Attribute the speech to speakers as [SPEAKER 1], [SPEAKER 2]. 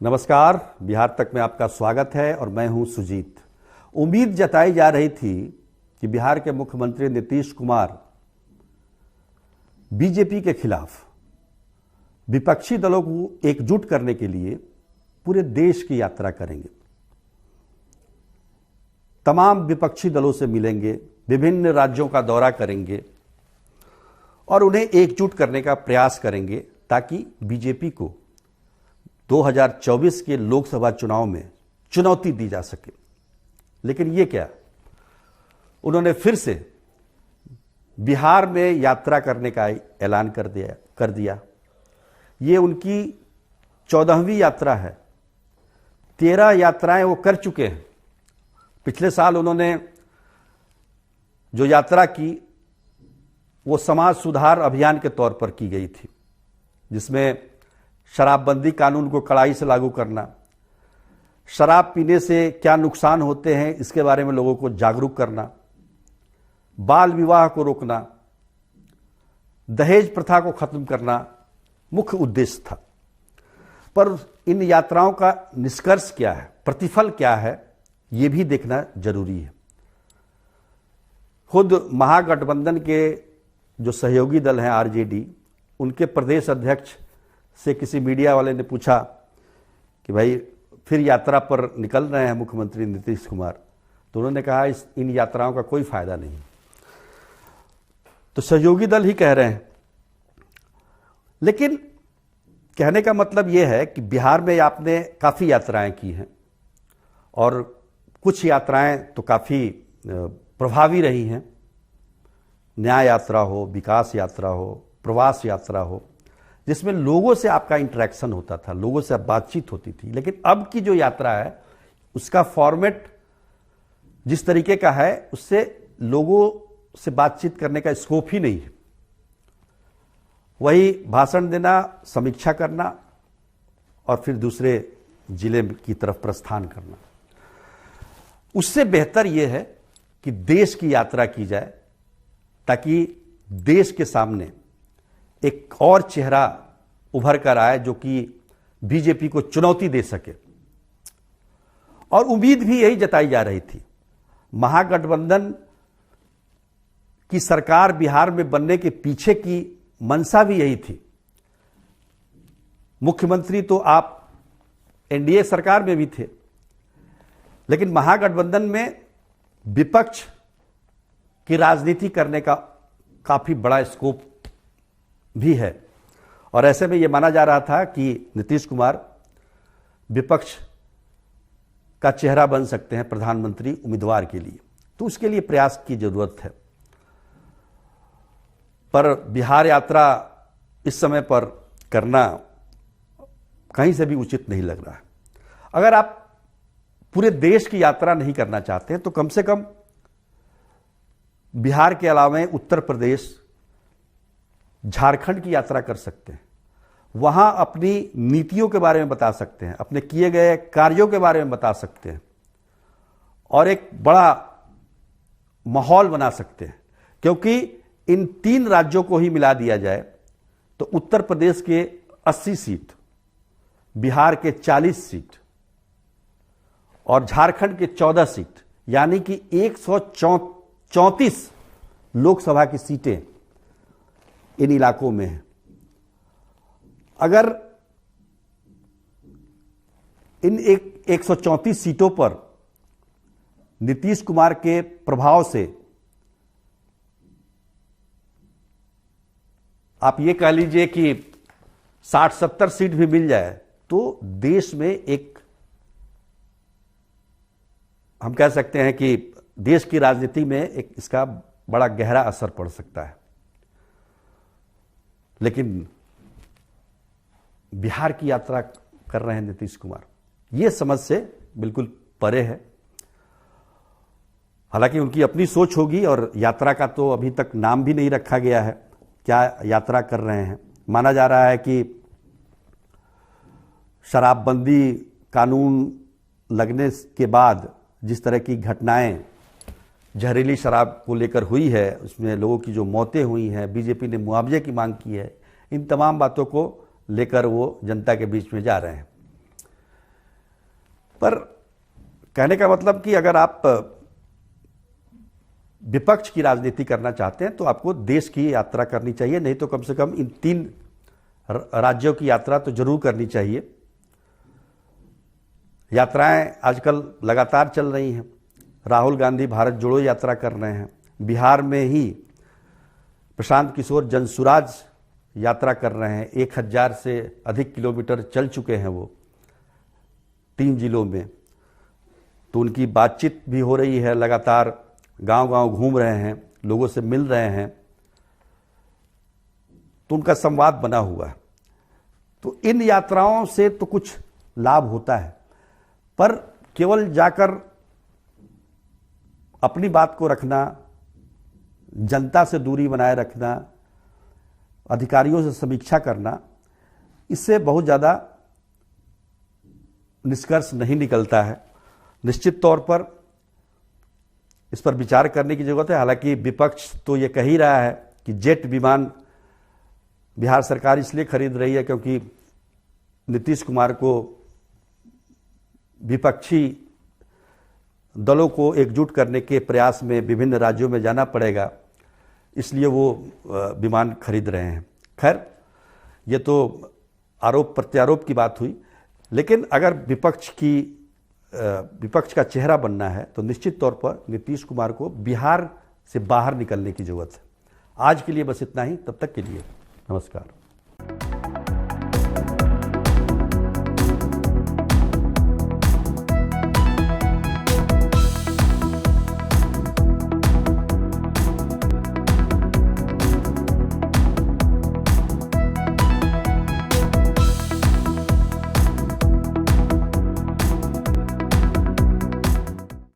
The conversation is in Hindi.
[SPEAKER 1] नमस्कार, बिहार तक में आपका स्वागत है और मैं हूं सुजीत। उम्मीद जताई जा रही थी कि बिहार के मुख्यमंत्री नीतीश कुमार बीजेपी के खिलाफ विपक्षी दलों को एकजुट करने के लिए पूरे देश की यात्रा करेंगे। तमाम विपक्षी दलों से मिलेंगे, विभिन्न राज्यों का दौरा करेंगे और उन्हें एकजुट करने का प्रयास करेंगे ताकि बीजेपी को 2024 के लोकसभा चुनाव में चुनौती दी जा सके। लेकिन ये क्या, उन्होंने फिर से बिहार में यात्रा करने का ऐलान कर दिया। ये उनकी 14वीं यात्रा है। 13 यात्राएं वो कर चुके हैं। पिछले साल उन्होंने जो यात्रा की वो समाज सुधार अभियान के तौर पर की गई थी, जिसमें शराबबंदी कानून को कड़ाई से लागू करना, शराब पीने से क्या नुकसान होते हैं इसके बारे में लोगों को जागरूक करना, बाल विवाह को रोकना, दहेज प्रथा को खत्म करना मुख्य उद्देश्य था। पर इन यात्राओं का निष्कर्ष क्या है, प्रतिफल क्या है, यह भी देखना जरूरी है। खुद महागठबंधन के जो सहयोगी दल हैं आरजेडी, उनके प्रदेश अध्यक्ष से किसी मीडिया वाले ने पूछा कि भाई फिर यात्रा पर निकल रहे हैं मुख्यमंत्री नीतीश कुमार, तो उन्होंने कहा इन यात्राओं का कोई फायदा नहीं। तो सहयोगी दल ही कह रहे हैं। लेकिन कहने का मतलब यह है कि बिहार में आपने काफ़ी यात्राएं की हैं और कुछ यात्राएं तो काफ़ी प्रभावी रही हैं। न्याय यात्रा हो, विकास यात्रा हो, प्रवास यात्रा हो, जिसमें लोगों से आपका इंटरेक्शन होता था, लोगों से बातचीत होती थी। लेकिन अब की जो यात्रा है उसका फॉर्मेट जिस तरीके का है उससे लोगों से बातचीत करने का स्कोप ही नहीं है। वही भाषण देना, समीक्षा करना और फिर दूसरे जिले की तरफ प्रस्थान करना। उससे बेहतर यह है कि देश की यात्रा की जाए ताकि देश के सामने एक और चेहरा उभर कर आए जो कि बीजेपी को चुनौती दे सके। और उम्मीद भी यही जताई जा रही थी। महागठबंधन की सरकार बिहार में बनने के पीछे की मंशा भी यही थी। मुख्यमंत्री तो आप एनडीए सरकार में भी थे, लेकिन महागठबंधन में विपक्ष की राजनीति करने का काफी बड़ा स्कोप भी है। और ऐसे में यह माना जा रहा था कि नीतीश कुमार विपक्ष का चेहरा बन सकते हैं प्रधानमंत्री उम्मीदवार के लिए, तो उसके लिए प्रयास की जरूरत है। पर बिहार यात्रा इस समय पर करना कहीं से भी उचित नहीं लग रहा है। अगर आप पूरे देश की यात्रा नहीं करना चाहते हैं तो कम से कम बिहार के अलावा उत्तर प्रदेश, झारखंड की यात्रा कर सकते हैं। वहां अपनी नीतियों के बारे में बता सकते हैं, अपने किए गए कार्यों के बारे में बता सकते हैं और एक बड़ा माहौल बना सकते हैं। क्योंकि इन 3 राज्यों को ही मिला दिया जाए तो उत्तर प्रदेश के 80 सीट, बिहार के 40 सीट और झारखंड के 14 सीट, यानी कि 134 लोकसभा की सीटें इन इलाकों में हैं। अगर इन 134 सीटों पर नीतीश कुमार के प्रभाव से आप ये कह लीजिए कि 60-70 सीट भी मिल जाए तो देश में एक, हम कह सकते हैं कि देश की राजनीति में एक इसका बड़ा गहरा असर पड़ सकता है। लेकिन बिहार की यात्रा कर रहे हैं नीतीश कुमार, यह समझ से बिल्कुल परे है। हालांकि उनकी अपनी सोच होगी और यात्रा का तो अभी तक नाम भी नहीं रखा गया है, क्या यात्रा कर रहे हैं। माना जा रहा है कि शराबबंदी कानून लगने के बाद जिस तरह की घटनाएं जहरीली शराब को लेकर हुई है, उसमें लोगों की जो मौतें हुई हैं, बीजेपी ने मुआवजे की मांग की है, इन तमाम बातों को लेकर वो जनता के बीच में जा रहे हैं। पर कहने का मतलब कि अगर आप विपक्ष की राजनीति करना चाहते हैं तो आपको देश की यात्रा करनी चाहिए, नहीं तो कम से कम इन 3 राज्यों की यात्रा तो जरूर करनी चाहिए। यात्राएं आजकल लगातार चल रही हैं। राहुल गांधी भारत जोड़ो यात्रा कर रहे हैं। बिहार में ही प्रशांत किशोर जनसुराज यात्रा कर रहे हैं। 1000 से अधिक किलोमीटर चल चुके हैं वो 3 जिलों में। तो उनकी बातचीत भी हो रही है, लगातार गांव-गांव घूम रहे हैं, लोगों से मिल रहे हैं, तो उनका संवाद बना हुआ है। तो इन यात्राओं से तो कुछ लाभ होता है, पर केवल जाकर अपनी बात को रखना, जनता से दूरी बनाए रखना, अधिकारियों से समीक्षा करना, इससे बहुत ज़्यादा निष्कर्ष नहीं निकलता है। निश्चित तौर पर इस पर विचार करने की जरूरत है। हालांकि विपक्ष तो ये कह ही रहा है कि जेट विमान बिहार सरकार इसलिए खरीद रही है क्योंकि नीतीश कुमार को विपक्षी दलों को एकजुट करने के प्रयास में विभिन्न राज्यों में जाना पड़ेगा, इसलिए वो विमान खरीद रहे हैं। खैर, ये तो आरोप प्रत्यारोप की बात हुई, लेकिन अगर विपक्ष का चेहरा बनना है तो निश्चित तौर पर नीतीश कुमार को बिहार से बाहर निकलने की जरूरत है। आज के लिए बस इतना ही। तब तक के लिए नमस्कार।